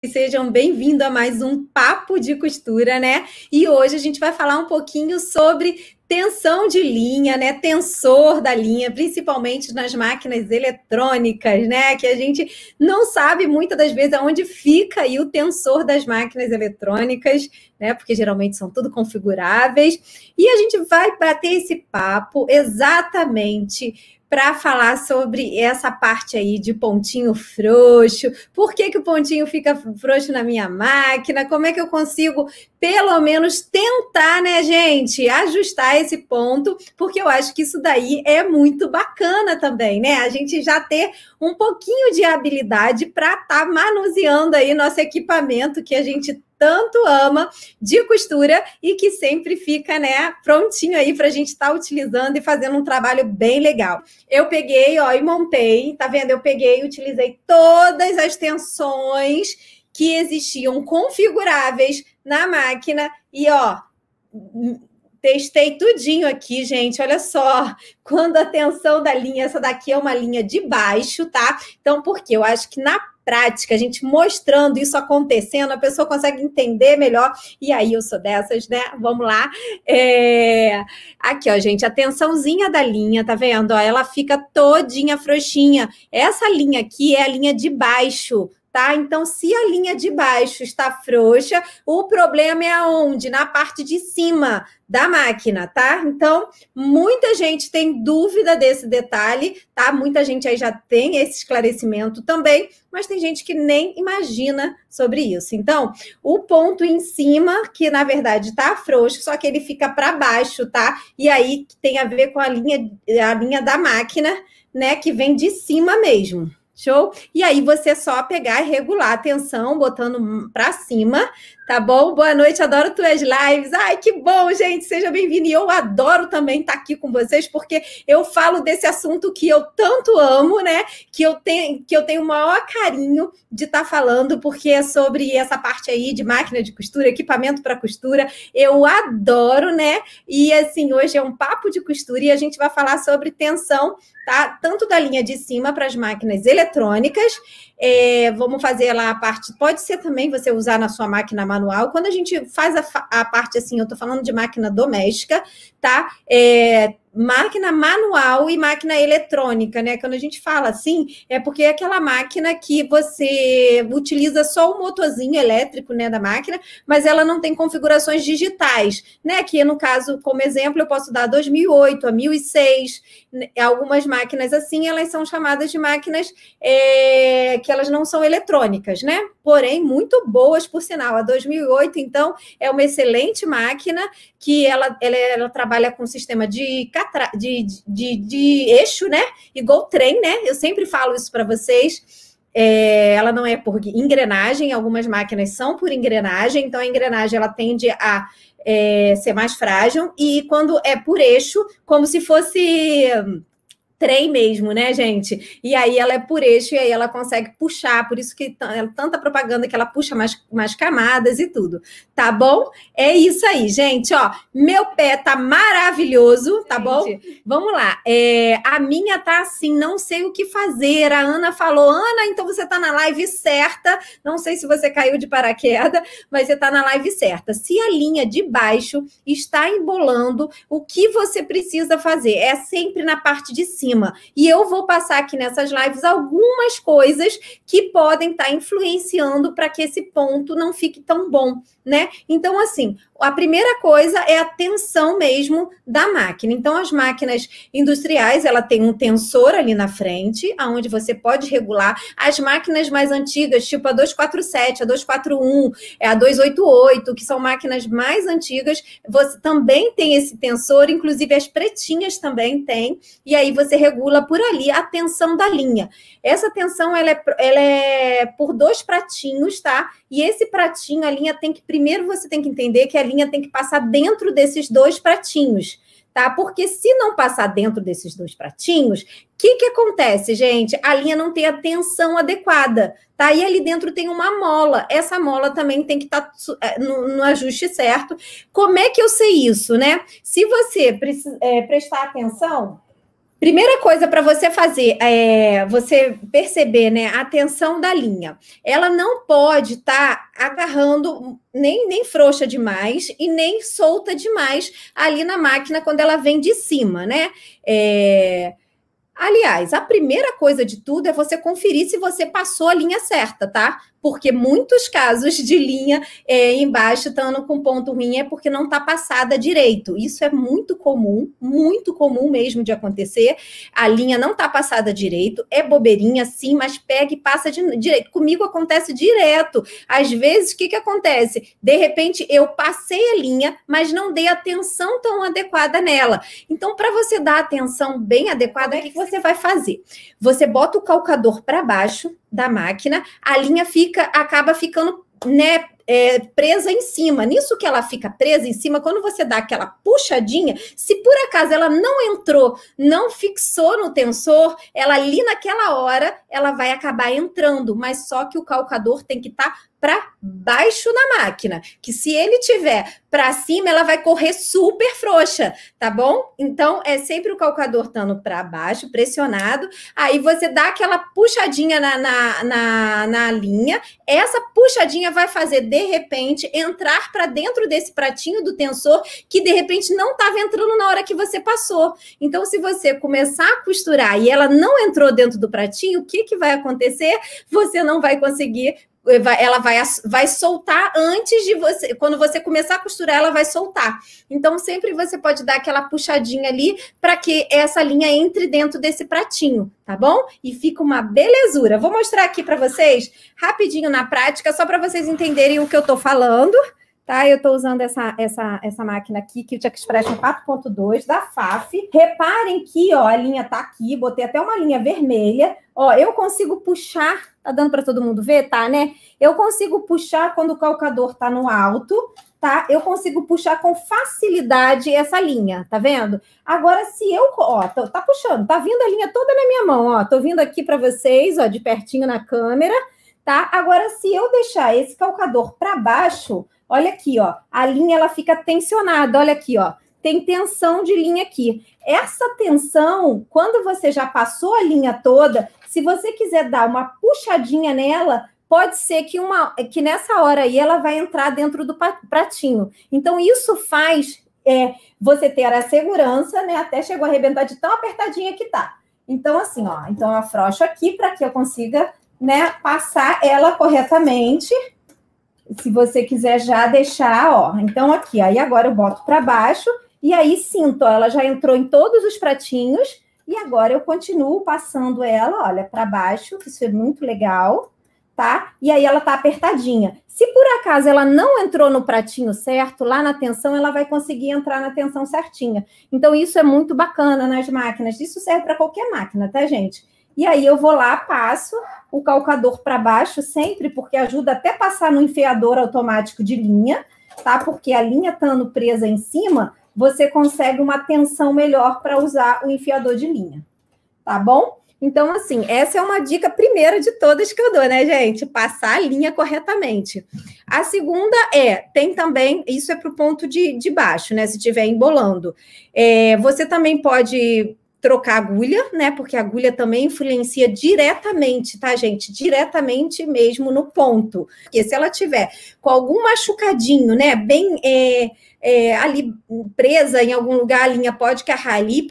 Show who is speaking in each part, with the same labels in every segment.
Speaker 1: Sejam bem-vindos a mais um Papo de Costura, né? E hoje a gente vai falar um pouquinho sobre tensão de linha, né? Tensor da linha, principalmente nas máquinas eletrônicas, né? Que a gente não sabe muitas das vezes aonde fica aí o tensor das máquinas eletrônicas, né? Porque geralmente são tudo configuráveis. E a gente vai bater esse papo exatamente para falar sobre essa parte aí de pontinho frouxo, por que o pontinho fica frouxo na minha máquina, como é que eu consigo, pelo menos, tentar, né, gente, ajustar esse ponto, porque eu acho que isso daí é muito bacana também, né? A gente já ter um pouquinho de habilidade para estar manuseando aí nosso equipamento que a gente tanto ama de costura e que sempre fica, né, prontinho aí para a gente estar utilizando e fazendo um trabalho bem legal. Eu peguei, ó, e montei, tá vendo? Eu peguei e utilizei todas as tensões que existiam configuráveis na máquina e, ó, testei tudinho aqui, gente, olha só, quando a tensão da linha, essa daqui é uma linha de baixo, tá? Então, por quê? Eu acho que na prática, a gente mostrando isso acontecendo, a pessoa consegue entender melhor, e aí eu sou dessas, né? Vamos lá. Aqui, ó, gente, a tensãozinha da linha, tá vendo? Ó, ela fica todinha frouxinha. Essa linha aqui é a linha de baixo, tá? Então, se a linha de baixo está frouxa, o problema é aonde? Na parte de cima da máquina, tá? Então, muita gente tem dúvida desse detalhe, tá? Muita gente aí já tem esse esclarecimento também, mas tem gente que nem imagina sobre isso. Então, o ponto em cima, que na verdade tá frouxo, só que ele fica para baixo, tá? E aí tem a ver com a linha da máquina, né? Que vem de cima mesmo. Show? E aí você só pegar e regular a tensão, botando para cima, tá bom? Boa noite, adoro tuas lives. Ai, que bom, gente, seja bem-vindo. E eu adoro também estar aqui com vocês, porque eu falo desse assunto que eu tanto amo, né? Que eu tenho o maior carinho de estar falando, porque é sobre essa parte aí de máquina de costura, equipamento para costura. Eu adoro, né? E assim, hoje é um papo de costura e a gente vai falar sobre tensão, tá? Tanto da linha de cima para as máquinas eletrônicas, vamos fazer lá a parte, pode ser também você usar na sua máquina manual, quando a gente faz a parte assim, eu estou falando de máquina doméstica, tá? Máquina manual e máquina eletrônica, né? Quando a gente fala assim, é porque é aquela máquina que você utiliza só o motorzinho elétrico, né, da máquina, mas ela não tem configurações digitais, né? Que no caso, como exemplo, eu posso dar 2008 a 1006, algumas máquinas assim, elas são chamadas de máquinas que elas não são eletrônicas, né? Porém, muito boas, por sinal. A 2008, então, é uma excelente máquina que ela trabalha com sistema de eixo, né? Igual trem, né? Eu sempre falo isso para vocês. Ela não é por engrenagem, algumas máquinas são por engrenagem, então a engrenagem ela tende a ser mais frágil, e quando é por eixo, como se fosse trem mesmo, né, gente? E aí ela é por eixo e aí ela consegue puxar, por isso que tanta propaganda que ela puxa mais camadas e tudo, tá bom? É isso aí, gente, ó, meu pé tá maravilhoso, tá bom? Vamos lá, a minha tá assim, não sei o que fazer, a Ana falou, Ana, então você tá na live certa, não sei se você caiu de paraquedas, mas você tá na live certa. Se a linha de baixo está embolando, o que você precisa fazer? É sempre na parte de cima. E eu vou passar aqui nessas lives algumas coisas que podem estar influenciando para que esse ponto não fique tão bom, né? Então, assim, a primeira coisa é a tensão mesmo da máquina. Então, as máquinas industriais, ela tem um tensor ali na frente, aonde você pode regular. As máquinas mais antigas, tipo a 247, a 241, a 288, que são máquinas mais antigas, você também tem esse tensor, inclusive as pretinhas também tem, e aí você regula por ali a tensão da linha. Essa tensão, ela é por 2 pratinhos, tá? E esse pratinho, a linha tem que, primeiro você tem que entender que a linha tem que passar dentro desses 2 pratinhos, tá? Porque se não passar dentro desses 2 pratinhos, o que acontece, gente? A linha não tem a tensão adequada, tá? E ali dentro tem uma mola. Essa mola também tem que estar no ajuste certo. Como é que eu sei isso, né? Se você prestar atenção, Primeira coisa para você fazer é você perceber, né, a tensão da linha. Ela não pode estar agarrando nem frouxa demais e nem solta demais ali na máquina quando ela vem de cima, né? Aliás, a primeira coisa de tudo é você conferir se você passou a linha certa, tá? Porque muitos casos de linha embaixo estando com ponto ruim é porque não está passada direito. Isso é muito comum mesmo de acontecer. A linha não está passada direito, é bobeirinha sim, mas pega e passa direito. Comigo acontece direto. Às vezes, o que acontece? De repente, eu passei a linha, mas não dei atenção tão adequada nela. Então, para você dar a atenção bem adequada, o que você vai fazer? Você bota o calcador para baixo da máquina, a linha acaba ficando, né, presa em cima. Nisso que ela fica presa em cima, quando você dá aquela puxadinha, se por acaso ela não entrou, não fixou no tensor, ela ali naquela hora, ela vai acabar entrando, mas só que o calcador tem que estar para baixo na máquina, que se ele tiver para cima, ela vai correr super frouxa, tá bom? Então, é sempre o calcador estando para baixo, pressionado, aí você dá aquela puxadinha na linha, essa puxadinha vai fazer, de repente, entrar para dentro desse pratinho do tensor, que de repente não estava entrando na hora que você passou. Então, se você começar a costurar e ela não entrou dentro do pratinho, o que vai acontecer? Você não vai conseguir, ela vai soltar antes de você, quando você começar a costurar, ela vai soltar. Então, sempre você pode dar aquela puxadinha ali para que essa linha entre dentro desse pratinho, tá bom? E fica uma belezura. Vou mostrar aqui para vocês, rapidinho na prática, só para vocês entenderem o que eu tô falando, tá? Eu tô usando essa máquina aqui, Kiltech Expression 4.2 da FAF. Reparem que, ó, a linha tá aqui, botei até uma linha vermelha. Ó, eu consigo puxar, tá dando para todo mundo ver, tá, né? Eu consigo puxar quando o calcador tá no alto, tá? Eu consigo puxar com facilidade essa linha, tá vendo? Agora, se eu, ó, tá puxando, tá vindo a linha toda na minha mão, ó. Tô vindo aqui para vocês, ó, de pertinho na câmera, tá? Agora, se eu deixar esse calcador para baixo, olha aqui, ó, a linha ela fica tensionada, olha aqui, ó. Tem tensão de linha aqui. Essa tensão, quando você já passou a linha toda, se você quiser dar uma puxadinha nela, pode ser que nessa hora aí ela vai entrar dentro do pratinho. Então, isso faz você ter a segurança, né? Até chegou a arrebentar de tão apertadinha que tá. Então, assim, ó. Então, eu afrouxo aqui para que eu consiga, né, passar ela corretamente. Se você quiser já deixar, ó. Então, aqui, aí agora eu boto para baixo e aí sinto, ó, ela já entrou em todos os pratinhos e agora eu continuo passando ela, olha, para baixo, que isso é muito legal, tá? E aí ela tá apertadinha. Se por acaso ela não entrou no pratinho certo, lá na tensão, ela vai conseguir entrar na tensão certinha. Então, isso é muito bacana nas máquinas. Isso serve para qualquer máquina, tá, gente? E aí eu vou lá, passo o calcador para baixo sempre, porque ajuda até passar no enfiador automático de linha, tá? Porque a linha estando presa em cima, você consegue uma tensão melhor para usar o enfiador de linha, tá bom? Então, assim, essa é uma dica primeira de todas que eu dou, né, gente? Passar a linha corretamente. A segunda tem também, isso é para o ponto de baixo, né? Se estiver embolando. Você também pode trocar agulha, né? Porque a agulha também influencia diretamente, tá, gente? Diretamente mesmo no ponto. Porque se ela tiver com algum machucadinho, né? Bem ali presa em algum lugar, a linha pode carrar ali,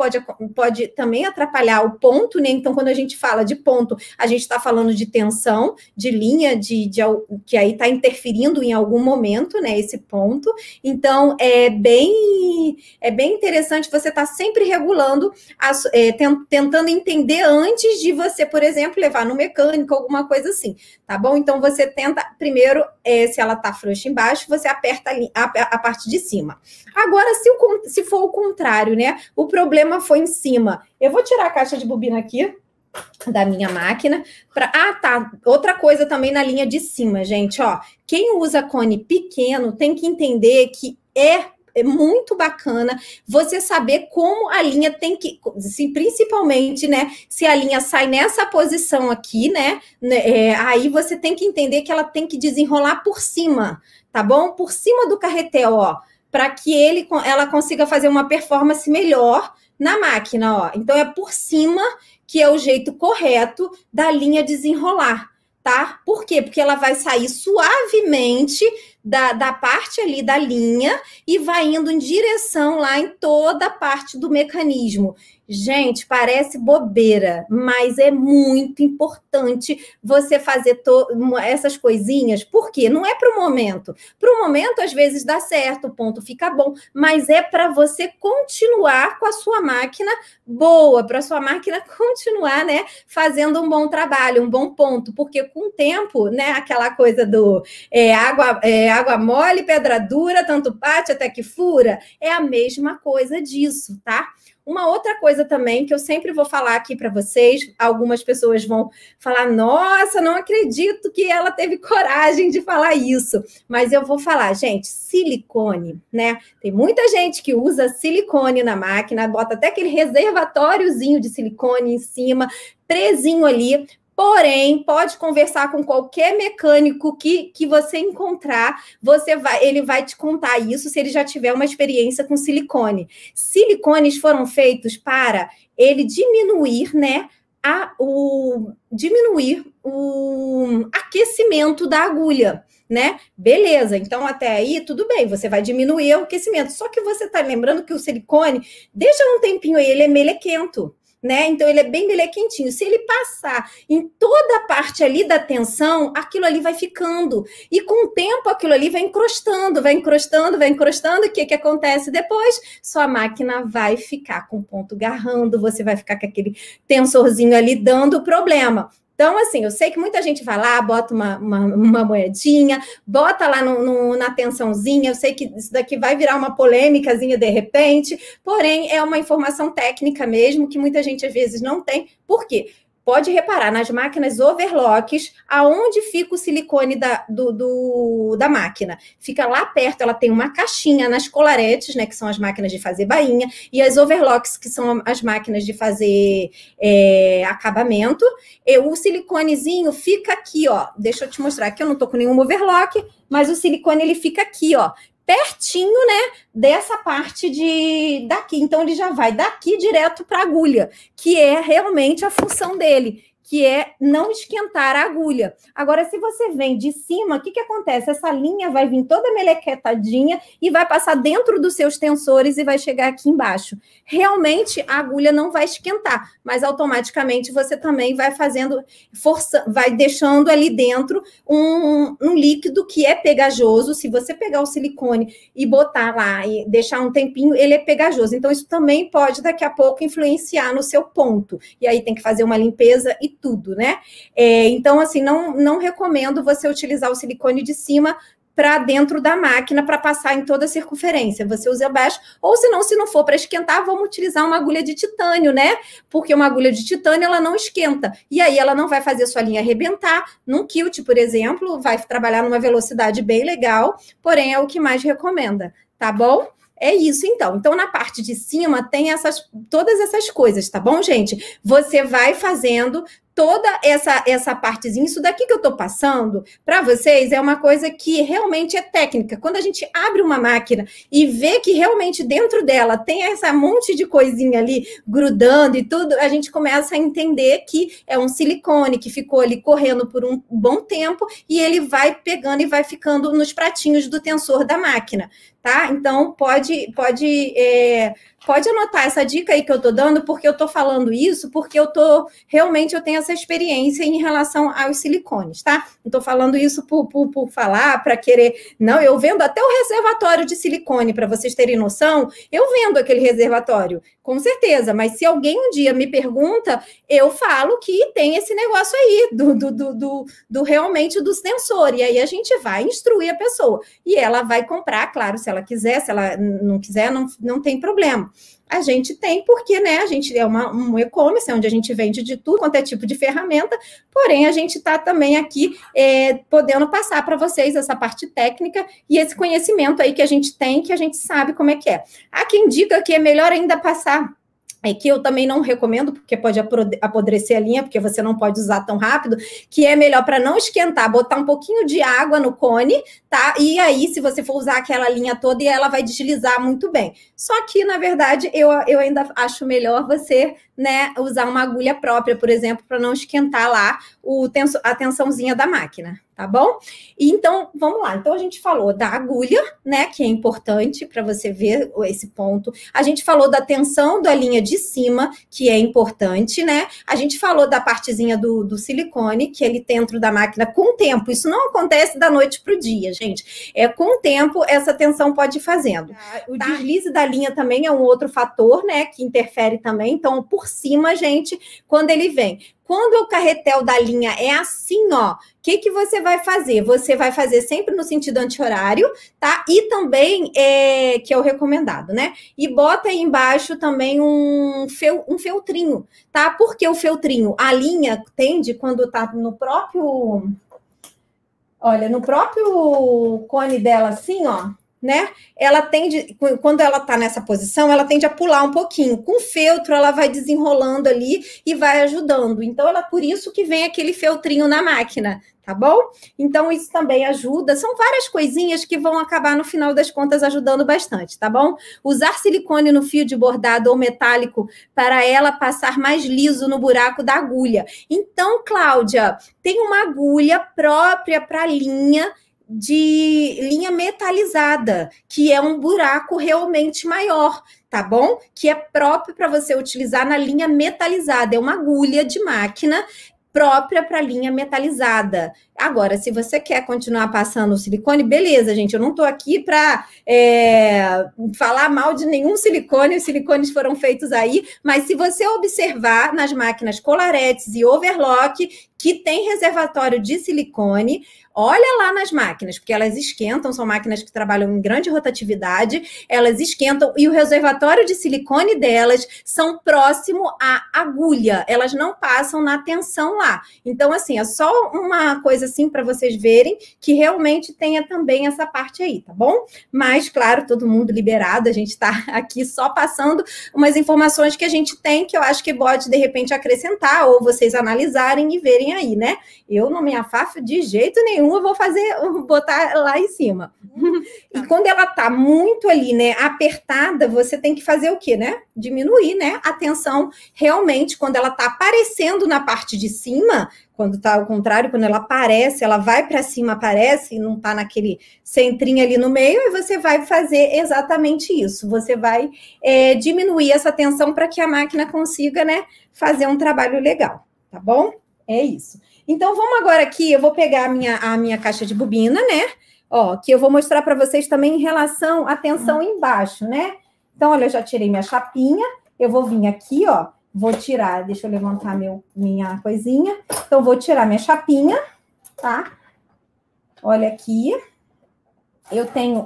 Speaker 1: pode também atrapalhar o ponto, né? Então, quando a gente fala de ponto, a gente está falando de tensão, de linha, que aí está interferindo em algum momento, né? Esse ponto. Então, é bem interessante você estar sempre regulando, tentando entender antes de você, por exemplo, levar no mecânico, alguma coisa assim, tá bom? Então, você tenta, primeiro, se ela tá frouxa embaixo, você aperta a parte de cima. Agora, se for o contrário, né? O problema foi em cima. Eu vou tirar a caixa de bobina aqui da minha máquina. Tá. Outra coisa também na linha de cima, gente, ó. Quem usa cone pequeno tem que entender que é muito bacana você saber como a linha tem que, principalmente, né, se a linha sai nessa posição aqui, né, aí você tem que entender que ela tem que desenrolar por cima, tá bom? Por cima do carretel, ó, para que ela consiga fazer uma performance melhor, na máquina, ó. Então, é por cima que é o jeito correto da linha desenrolar, tá? Por quê? Porque ela vai sair suavemente da parte ali da linha e vai indo em direção lá em toda a parte do mecanismo. Gente, parece bobeira, mas é muito importante você fazer essas coisinhas, porque não é para o momento. Para o momento, às vezes dá certo, o ponto fica bom, mas é para você continuar com a sua máquina boa, para a sua máquina continuar, né, fazendo um bom trabalho, um bom ponto, porque com o tempo, né, aquela coisa do água mole, pedra dura, tanto bate até que fura, é a mesma coisa disso, tá? Uma outra coisa também que eu sempre vou falar aqui para vocês, algumas pessoas vão falar, nossa, não acredito que ela teve coragem de falar isso, mas eu vou falar, gente, silicone, né? Tem muita gente que usa silicone na máquina, bota até aquele reservatóriozinho de silicone em cima, presinho ali. Porém, pode conversar com qualquer mecânico que você encontrar, ele vai te contar isso se ele já tiver uma experiência com silicone. Silicones foram feitos para ele diminuir, né, diminuir o aquecimento da agulha, né? Beleza, então até aí tudo bem, você vai diminuir o aquecimento. Só que você está lembrando que o silicone, deixa um tempinho aí, ele é melequento, né? Então ele é bem quentinho. Se ele passar em toda a parte ali da tensão, aquilo ali vai ficando. E com o tempo aquilo ali vai encrostando, vai encrostando, vai encrostando. O que acontece depois? Sua máquina vai ficar com o ponto garrando, você vai ficar com aquele tensorzinho ali dando problema. Então, assim, eu sei que muita gente vai lá, bota uma moedinha, bota lá na tensãozinha, eu sei que isso daqui vai virar uma polêmicazinha de repente, porém, é uma informação técnica mesmo, que muita gente às vezes não tem. Por quê? Pode reparar, nas máquinas overlocks, aonde fica o silicone da máquina? Fica lá perto, ela tem uma caixinha nas colaretes, né, que são as máquinas de fazer bainha, e as overlocks, que são as máquinas de fazer acabamento. E o siliconezinho fica aqui, ó. Deixa eu te mostrar, aqui eu não tô com nenhum overlock, mas o silicone, ele fica aqui, ó, pertinho, né, dessa parte daqui. Então, ele já vai daqui direto para a agulha, que é realmente a função dele, que é não esquentar a agulha. Agora, se você vem de cima, o que acontece? Essa linha vai vir toda melequetadinha e vai passar dentro dos seus tensores e vai chegar aqui embaixo. Realmente, a agulha não vai esquentar, mas automaticamente você também vai fazendo, vai deixando ali dentro um líquido que é pegajoso. Se você pegar o silicone e botar lá e deixar um tempinho, ele é pegajoso. Então, isso também pode, daqui a pouco, influenciar no seu ponto. E aí tem que fazer uma limpeza e tudo, né? Então, assim, não recomendo você utilizar o silicone de cima para dentro da máquina para passar em toda a circunferência. Você usa abaixo, ou se não for para esquentar, vamos utilizar uma agulha de titânio, né? Porque uma agulha de titânio, ela não esquenta. E aí ela não vai fazer sua linha arrebentar. Num quilt, por exemplo, vai trabalhar numa velocidade bem legal, porém é o que mais recomenda, tá bom? É isso, então. Então, na parte de cima tem todas essas coisas, tá bom, gente? Você vai fazendo toda essa partezinha. Isso daqui que eu tô passando para vocês é uma coisa que realmente é técnica. Quando a gente abre uma máquina e vê que realmente dentro dela tem essa monte de coisinha ali grudando e tudo, a gente começa a entender que é um silicone que ficou ali correndo por um bom tempo e ele vai pegando e vai ficando nos pratinhos do tensor da máquina, tá? Então, pode anotar essa dica aí que eu tô dando, porque eu tô falando isso, porque eu tenho essa experiência em relação aos silicones, tá? Não tô falando isso por falar, para querer. Não, eu vendo até o reservatório de silicone, para vocês terem noção, eu vendo aquele reservatório, com certeza, mas se alguém um dia me pergunta, eu falo que tem esse negócio aí, realmente do sensor, e aí a gente vai instruir a pessoa, e ela vai comprar, claro, se ela quiser, se ela não quiser, não tem problema. A gente tem, porque, né, a gente é um e-commerce, onde a gente vende de tudo quanto é tipo de ferramenta, porém, a gente está também aqui podendo passar para vocês essa parte técnica e esse conhecimento aí que a gente tem, que a gente sabe como é que é. Há quem diga que é melhor ainda passar que eu também não recomendo, porque pode apodrecer a linha, porque você não pode usar tão rápido, que é melhor para não esquentar, botar um pouquinho de água no cone, tá? E aí, se você for usar aquela linha toda, ela vai deslizar muito bem. Só que, na verdade, eu ainda acho melhor você, né, usar uma agulha própria, por exemplo, para não esquentar lá a tensãozinha da máquina, tá bom? E então, vamos lá. Então, a gente falou da agulha, né, que é importante para você ver esse ponto. A gente falou da tensão da linha de cima, que é importante, né? A gente falou da partezinha do silicone, que ele dentro da máquina com o tempo. Isso não acontece da noite para o dia, gente. Com o tempo, essa tensão pode ir fazendo. O deslize da linha também é um outro fator, né, que interfere também. Então, por cima, gente, quando ele vem. Quando o carretel da linha é assim, ó, o que você vai fazer? Você vai fazer sempre no sentido anti-horário, tá? E também, que é o recomendado, né? E bota aí embaixo também um feltrinho, tá? Porque o feltrinho, a linha tende, quando tá no próprio... Olha, no próprio cone dela assim, ó, né? Ela tende, quando ela tá nessa posição, ela tende a pular um pouquinho. Com o feltro, ela vai desenrolando ali e vai ajudando. Então, por isso que vem aquele feltrinho na máquina, tá bom? Então, isso também ajuda. São várias coisinhas que vão acabar, no final das contas, ajudando bastante, tá bom? Usar silicone no fio de bordado ou metálico para ela passar mais liso no buraco da agulha. Então, Cláudia, tem uma agulha própria para linha metalizada, que é um buraco realmente maior, tá bom? Que é próprio para você utilizar na linha metalizada, é uma agulha de máquina própria para linha metalizada. Agora, se você quer continuar passando o silicone, beleza, gente, eu não estou aqui para falar mal de nenhum silicone, os silicones foram feitos aí, mas se você observar nas máquinas Colarettes e Overlock, que tem reservatório de silicone, olha lá nas máquinas, porque elas esquentam, são máquinas que trabalham em grande rotatividade, elas esquentam, e o reservatório de silicone delas são próximo à agulha, elas não passam na tensão lá. Então, assim, é só uma coisa assim para vocês verem que realmente tenha também essa parte aí, tá bom? Mas, claro, todo mundo liberado, a gente está aqui só passando umas informações que a gente tem, que eu acho que pode, de repente, acrescentar, ou vocês analisarem e verem aí, né? Eu não me afafo de jeito nenhum, eu vou botar lá em cima. E quando ela tá muito ali, né, apertada, você tem que fazer o quê, né? Diminuir, né, a tensão realmente, quando ela tá aparecendo na parte de cima, quando tá ao contrário, quando ela aparece, ela vai para cima, aparece, e não tá naquele centrinho ali no meio, e você vai fazer exatamente isso. Você vai diminuir essa tensão para que a máquina consiga, né, fazer um trabalho legal, tá bom? É isso. Então, vamos agora aqui, eu vou pegar a minha caixa de bobina, né? Ó, que eu vou mostrar para vocês também em relação à tensão embaixo, né? Então, olha, eu já tirei minha chapinha, eu vou vir aqui, ó, vou tirar, deixa eu levantar minha coisinha. Então, vou tirar minha chapinha, tá? Olha aqui, eu tenho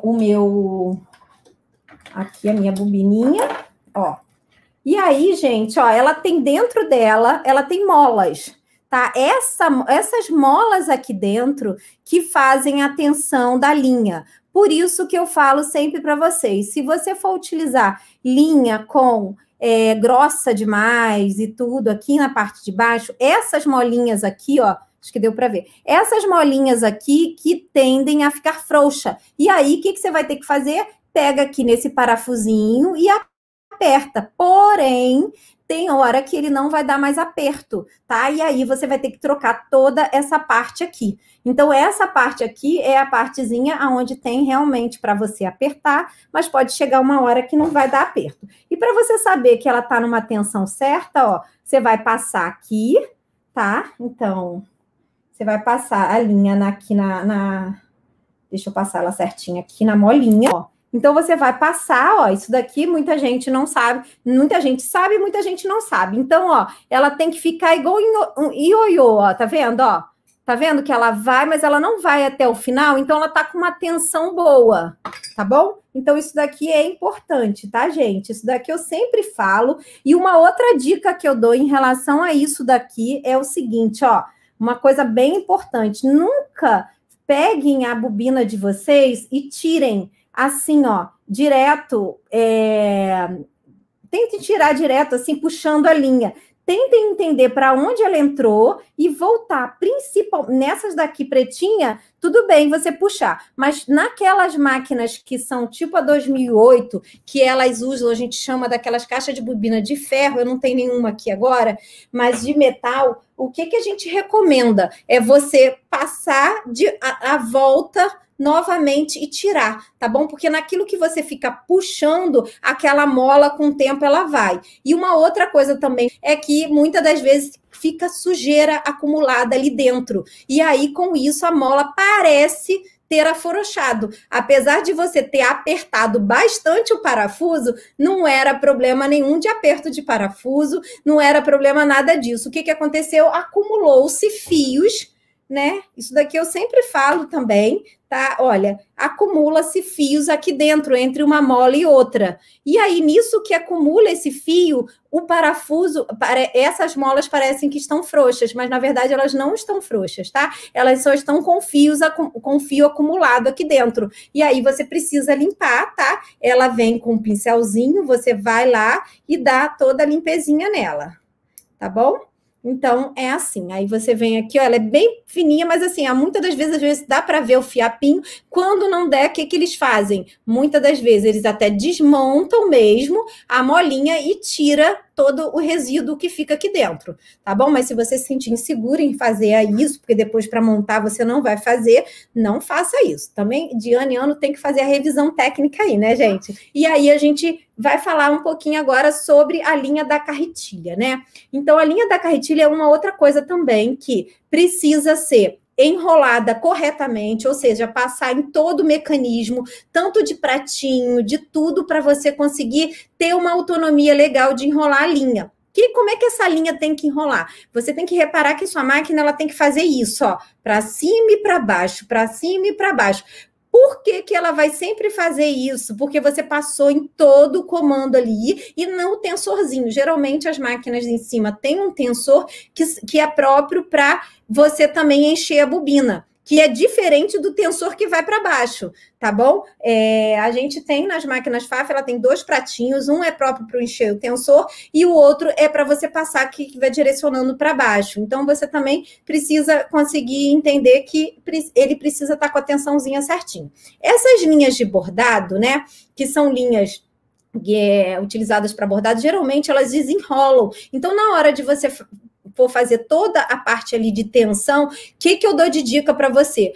Speaker 1: aqui a minha bobininha, ó. E aí, gente, ó, ela tem dentro dela, ela tem molas, tá? Essas molas aqui dentro que fazem a tensão da linha. Por isso que eu falo sempre para vocês, se você for utilizar linha com grossa demais e tudo aqui na parte de baixo, essas molinhas aqui, ó, acho que deu para ver, essas molinhas aqui que tendem a ficar frouxa. E aí, o que você vai ter que fazer? Pega aqui nesse parafusinho e aperta. Porém, tem hora que ele não vai dar mais aperto, tá? E aí você vai ter que trocar toda essa parte aqui. Então, essa parte aqui é a partezinha onde tem realmente para você apertar, mas pode chegar uma hora que não vai dar aperto. E para você saber que ela tá numa tensão certa, ó, você vai passar aqui, tá? Então, você vai passar a linha aqui deixa eu passar ela certinha aqui na molinha, ó. Então, você vai passar, ó, isso daqui muita gente não sabe, muita gente sabe, muita gente não sabe. Então, ó, ela tem que ficar igual um ioiô, ó, tá vendo, ó? Tá vendo que ela vai, mas ela não vai até o final, então ela tá com uma tensão boa, tá bom? Então, isso daqui é importante, tá, gente? Isso daqui eu sempre falo. E uma outra dica que eu dou em relação a isso daqui é o seguinte, ó, uma coisa bem importante, nunca peguem a bobina de vocês e tirem assim, ó, direto, tente tirar direto, assim, puxando a linha. Tentem entender para onde ela entrou e voltar. Principal nessas daqui pretinha, tudo bem você puxar, mas naquelas máquinas que são tipo a 2008, que elas usam, a gente chama daquelas caixas de bobina de ferro, eu não tenho nenhuma aqui agora, mas de metal, o que a gente recomenda? É você passar a volta novamente e tirar, tá bom? Porque naquilo que você fica puxando, aquela mola com o tempo ela vai. E uma outra coisa também é que muitas das vezes fica sujeira acumulada ali dentro. E aí com isso a mola parece ter afrouxado. Apesar de você ter apertado bastante o parafuso, não era problema nenhum de aperto de parafuso, não era problema nada disso. O que aconteceu? Acumulou-se fios, né? Isso daqui eu sempre falo também, tá? Olha, acumula-se fios aqui dentro, entre uma mola e outra. E aí, nisso que acumula esse fio, o parafuso, essas molas parecem que estão frouxas, mas na verdade elas não estão frouxas, tá? Elas só estão com fio acumulado aqui dentro. E aí você precisa limpar, tá? Ela vem com um pincelzinho, você vai lá e dá toda a limpezinha nela, tá bom? Então, é assim, aí você vem aqui, ó, ela é bem fininha, mas assim, muitas das vezes dá para ver o fiapinho. Quando não der, o que eles fazem? Muitas das vezes eles até desmontam mesmo a molinha e tira todo o resíduo que fica aqui dentro, tá bom? Mas se você se sentir inseguro em fazer isso, porque depois para montar você não vai fazer, não faça isso. Também, de ano em ano, tem que fazer a revisão técnica aí, né, gente? E aí a gente vai falar um pouquinho agora sobre a linha da carretilha, né? Então, a linha da carretilha é uma outra coisa também que precisa ser enrolada corretamente, ou seja, passar em todo o mecanismo, tanto de pratinho, de tudo, para você conseguir ter uma autonomia legal de enrolar a linha. Como é que essa linha tem que enrolar? Você tem que reparar que sua máquina ela tem que fazer isso, ó, para cima e para baixo, para cima e para baixo. Por que ela vai sempre fazer isso? Porque você passou em todo o comando ali e não o tensorzinho. Geralmente as máquinas em cima têm um tensor que é próprio para você também encher a bobina, que é diferente do tensor que vai para baixo, tá bom? A gente tem nas máquinas FAF, ela tem 2 pratinhos, um é próprio para encher o tensor e o outro é para você passar que vai direcionando para baixo. Então, você também precisa conseguir entender que ele precisa estar com a tensãozinha certinho. Essas linhas de bordado, né, que são linhas utilizadas para bordado, geralmente elas desenrolam. Então, na hora de você for fazer toda a parte ali de tensão, o que eu dou de dica para você?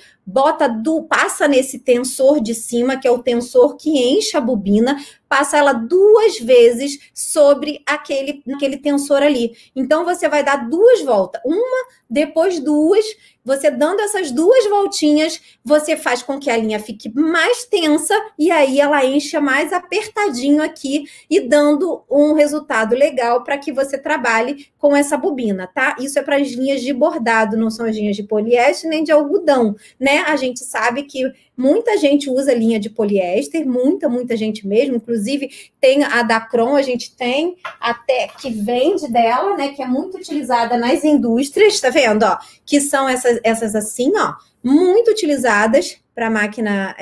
Speaker 1: Passa nesse tensor de cima, que é o tensor que enche a bobina, passa ela 2 vezes sobre aquele tensor ali. Então, você vai dar 2 voltas, uma, depois 2, você dando essas 2 voltinhas, você faz com que a linha fique mais tensa e aí ela encha mais apertadinho aqui e dando um resultado legal para que você trabalhe com essa bobina, tá? Isso é para as linhas de bordado, não são as linhas de poliéster nem de algodão, né? A gente sabe que muita gente usa linha de poliéster, muita gente mesmo, inclusive tem a Dacron, a gente tem até que vende dela, né, que é muito utilizada nas indústrias, tá vendo, ó, que são essas assim, ó, muito utilizadas para máquina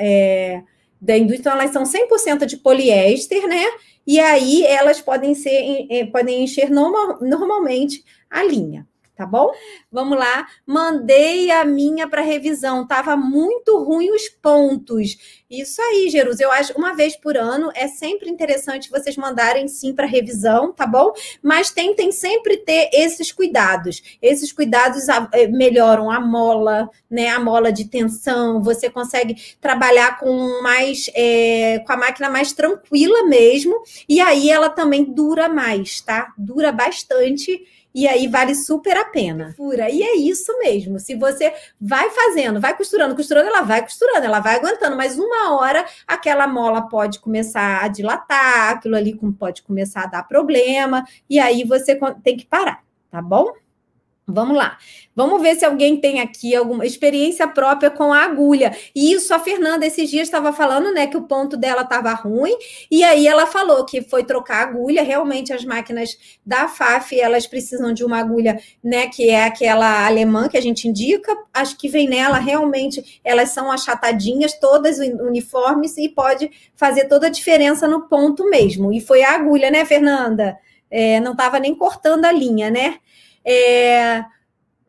Speaker 1: da indústria, então elas são 100% de poliéster, né, e aí elas podem encher normalmente a linha. Tá bom? Vamos lá. Mandei a minha para revisão. Tava muito ruim os pontos. Isso aí, Jerus. Eu acho uma vez por ano é sempre interessante vocês mandarem sim para revisão, tá bom? Mas tentem sempre ter esses cuidados. Esses cuidados melhoram a mola, né? A mola de tensão. Você consegue trabalhar com a máquina mais tranquila mesmo. E aí ela também dura mais, tá? Dura bastante. E aí vale super a pena. E é isso mesmo. Se você vai fazendo, vai costurando, ela vai costurando, ela vai aguentando, mas uma hora aquela mola pode começar a dilatar, aquilo ali pode começar a dar problema, e aí você tem que parar, tá bom? Vamos lá. Vamos ver se alguém tem aqui alguma experiência própria com a agulha. E isso a Fernanda esses dias estava falando, né, que o ponto dela estava ruim, e aí ela falou que foi trocar a agulha. Realmente as máquinas da Pfaff, elas precisam de uma agulha, né, que é aquela alemã que a gente indica. As que vem nela, realmente, elas são achatadinhas, todas uniformes, e pode fazer toda a diferença no ponto mesmo. E foi a agulha, né, Fernanda? Não estava nem cortando a linha, né?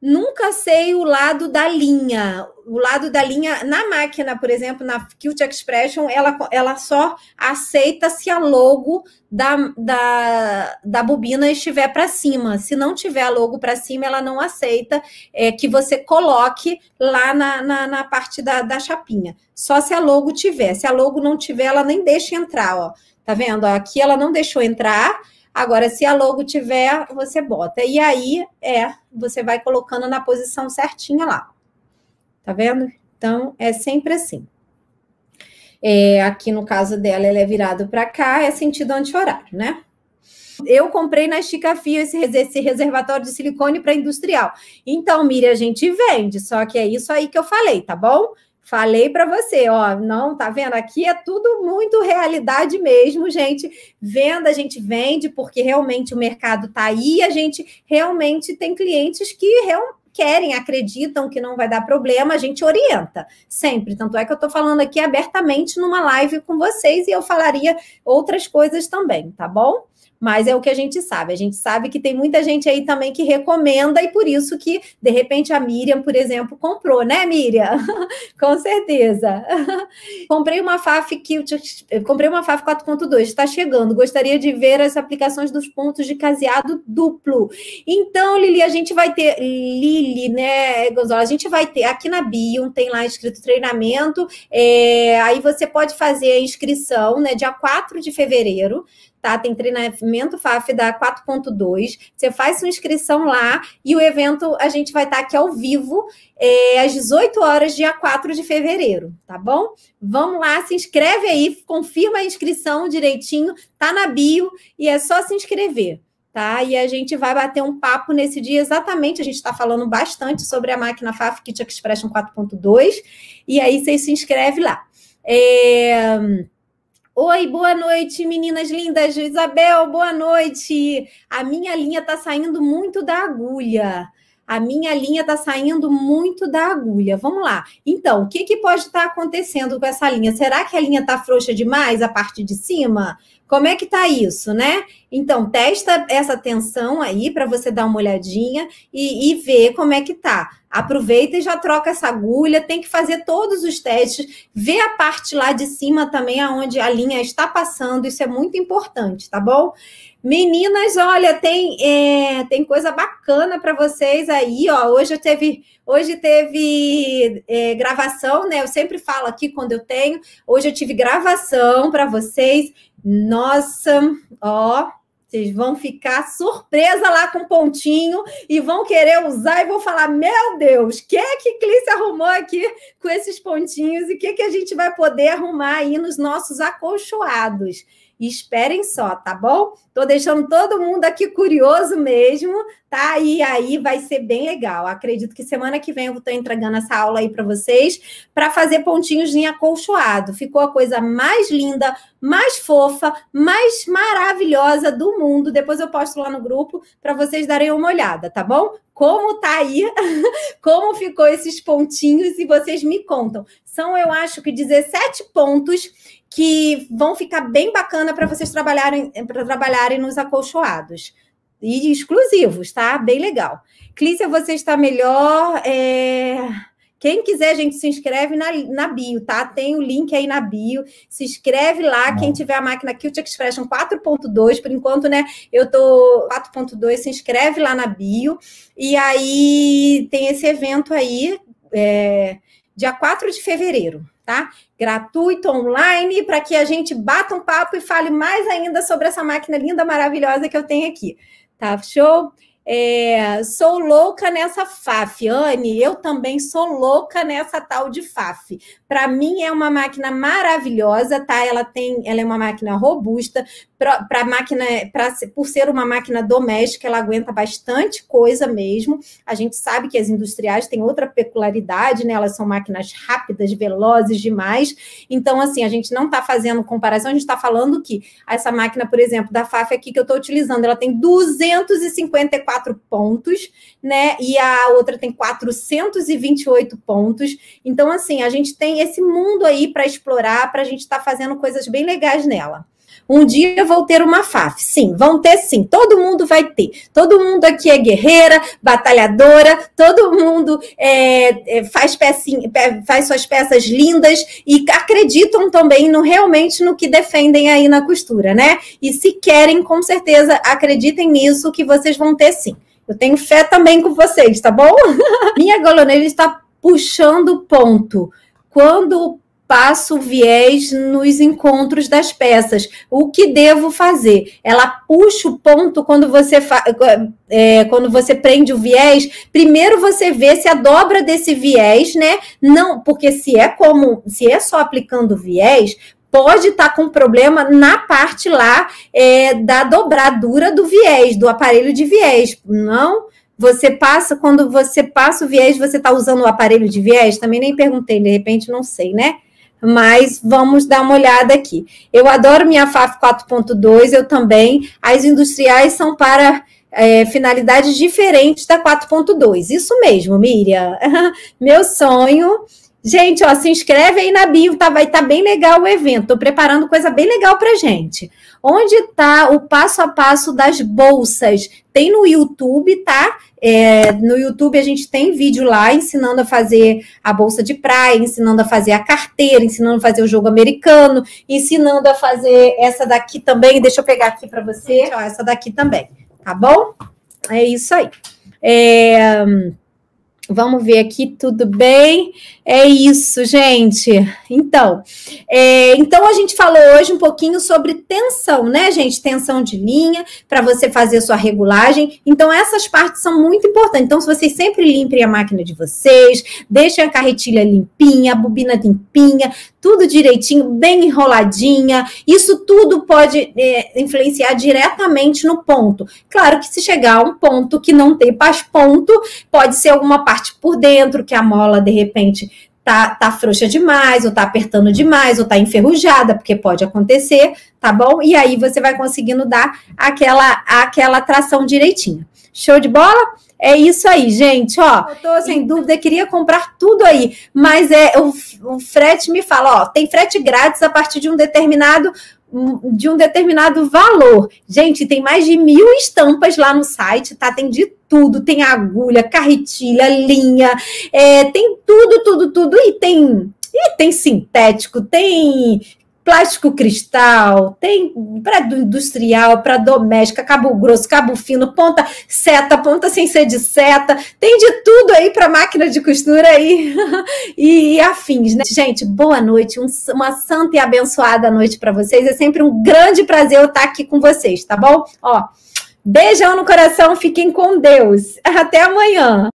Speaker 1: Nunca sei o lado da linha. O lado da linha, na máquina, por exemplo, na Quilt Expression, ela só aceita se a logo da bobina estiver para cima. Se não tiver a logo para cima, ela não aceita que você coloque lá na parte da chapinha. Só se a logo tiver. Se a logo não tiver, ela nem deixa entrar, ó. Tá vendo? Aqui ela não deixou entrar. Agora, se a logo tiver, você bota. E aí, você vai colocando na posição certinha lá. Tá vendo? Então, é sempre assim. Aqui, no caso dela, ela é virado para cá, é sentido anti-horário, né? Eu comprei na Estica Fio esse reservatório de silicone para industrial. Então, Miriam, a gente vende, só que é isso aí que eu falei, tá bom? Falei para você, ó, não, tá vendo? Aqui é tudo muito realidade mesmo, gente. Venda, a gente vende, porque realmente o mercado tá aí, a gente realmente tem clientes que querem, acreditam que não vai dar problema, a gente orienta sempre. Tanto é que eu tô falando aqui abertamente numa live com vocês e eu falaria outras coisas também, tá bom? Mas é o que a gente sabe. A gente sabe que tem muita gente aí também que recomenda e por isso que, de repente, a Miriam, por exemplo, comprou, né, Miriam? Com certeza. Comprei uma Pfaff 4.2, está chegando. Gostaria de ver as aplicações dos pontos de caseado duplo. Então, Lili, a gente vai ter... Lili, né, Gonzalo? A gente vai ter aqui na bio, tem lá escrito treinamento. Aí você pode fazer a inscrição, né, dia 4 de fevereiro. Tá? Tem treinamento Pfaff da 4.2, você faz sua inscrição lá e o evento a gente vai estar aqui ao vivo às 18 horas, dia 4 de fevereiro, tá bom? Vamos lá, se inscreve aí, confirma a inscrição direitinho, tá na bio e é só se inscrever, tá? E a gente vai bater um papo nesse dia exatamente, a gente está falando bastante sobre a máquina Pfaff Quilt Expression 4.2 e aí você se inscreve lá. Oi, boa noite, meninas lindas. Isabel, boa noite. A minha linha está saindo muito da agulha. Vamos lá. Então, o que pode estar acontecendo com essa linha? Será que a linha está frouxa demais, a parte de cima? Como é que tá isso, né? Então, testa essa tensão aí para você dar uma olhadinha e ver como é que tá. Aproveita e já troca essa agulha, tem que fazer todos os testes, ver a parte lá de cima também, aonde a linha está passando, isso é muito importante, tá bom? Meninas, olha, tem coisa bacana para vocês aí, ó. Hoje teve gravação, né? Eu sempre falo aqui quando eu tenho. Hoje eu tive gravação para vocês. Nossa, ó, vocês vão ficar surpresa lá com pontinho e vão querer usar e vão falar, meu Deus, o que é que Clícia arrumou aqui com esses pontinhos e o que a gente vai poder arrumar aí nos nossos acolchoados? Esperem só, tá bom? Tô deixando todo mundo aqui curioso mesmo, tá? E aí vai ser bem legal. Acredito que semana que vem eu vou estar entregando essa aula aí para vocês para fazer pontinhos em acolchoado. Ficou a coisa mais linda, mais fofa, mais maravilhosa do mundo. Depois eu posto lá no grupo para vocês darem uma olhada, tá bom? Como tá aí, como ficou esses pontinhos e vocês me contam. São, eu acho que 17 pontos que vão ficar bem bacana para vocês trabalharem nos acolchoados. E exclusivos, tá? Bem legal. Clícia, você está melhor. Quem quiser, gente, se inscreve na bio, tá? Tem o link aí na bio. Se inscreve lá. Quem tiver a máquina Quilt Expression 4.2, por enquanto, né? Eu tô 4.2, se inscreve lá na bio. E aí tem esse evento aí, dia 4 de fevereiro, tá? Gratuito, online, para que a gente bata um papo e fale mais ainda sobre essa máquina linda, maravilhosa que eu tenho aqui. Tá, show? Sou louca nessa Pfaff, Anne, eu também sou louca nessa tal de Pfaff, Para mim é uma máquina maravilhosa, tá? Ela é uma máquina robusta, por ser uma máquina doméstica, ela aguenta bastante coisa mesmo. A gente sabe que as industriais têm outra peculiaridade, né? Elas são máquinas rápidas, velozes demais. Então, assim, a gente não está fazendo comparação, a gente está falando que essa máquina, por exemplo, da FAF aqui que eu estou utilizando, ela tem 254 pontos, né? E a outra tem 428 pontos. Então, assim, a gente tem esse mundo aí para explorar, para a gente estar fazendo coisas bem legais nela. Um dia eu vou ter uma FAF, sim, vão ter sim, todo mundo vai ter, todo mundo aqui é guerreira, batalhadora, todo mundo faz suas peças lindas e acreditam também realmente no que defendem aí na costura, né? E se querem, com certeza, acreditem nisso que vocês vão ter sim. Eu tenho fé também com vocês, tá bom? Minha galoneira está puxando ponto. Quando passo viés nos encontros das peças. O que devo fazer? Ela puxa o ponto quando você prende o viés. Primeiro você vê se a dobra desse viés, né? Não, porque se é só aplicando viés, pode estar com problema na parte lá da dobradura do viés, do aparelho de viés. Não. Quando você passa o viés, você está usando o aparelho de viés? Também nem perguntei, de repente não sei, né? Mas vamos dar uma olhada aqui. Eu adoro minha FAF 4.2, eu também. As industriais são para finalidades diferentes da 4.2. Isso mesmo, Miriam. Meu sonho. Gente, ó, se inscreve aí na bio, tá? Vai estar bem legal o evento. Estou preparando coisa bem legal pra gente. Onde está o passo a passo das bolsas? Tem no YouTube, tá? No YouTube a gente tem vídeo lá ensinando a fazer a bolsa de praia, ensinando a fazer a carteira, ensinando a fazer o jogo americano, ensinando a fazer essa daqui também. Deixa eu pegar aqui para você. Ó, essa daqui também, tá bom? É isso aí. Vamos ver aqui, tudo bem? É isso, gente. Então a gente falou hoje um pouquinho sobre tensão, né, gente? Tensão de linha, para você fazer sua regulagem. Então, essas partes são muito importantes. Então, se vocês sempre limpem a máquina de vocês, deixem a carretilha limpinha, a bobina limpinha, tudo direitinho, bem enroladinha, isso tudo pode influenciar diretamente no ponto. Claro que se chegar a um ponto que não tem ponto, pode ser alguma parte por dentro, que a mola, de repente, tá frouxa demais, ou tá apertando demais, ou tá enferrujada, porque pode acontecer, tá bom? E aí você vai conseguindo dar aquela tração direitinha. Show de bola? É isso aí, gente, ó. Eu tô sem dúvida, queria comprar tudo aí, mas o frete me fala, ó, tem frete grátis a partir de um determinado valor. Gente, tem mais de 1000 estampas lá no site, tá? Tem de tudo, tem agulha, carretilha, linha, tem tudo, e tem sintético, tem plástico cristal, tem para industrial, para doméstica, cabo grosso, cabo fino, ponta seta, ponta sem ser de seta, tem de tudo aí para máquina de costura aí e afins, né? Gente, boa noite, uma santa e abençoada noite para vocês, é sempre um grande prazer eu estar aqui com vocês, tá bom? Ó, beijão no coração, fiquem com Deus, até amanhã.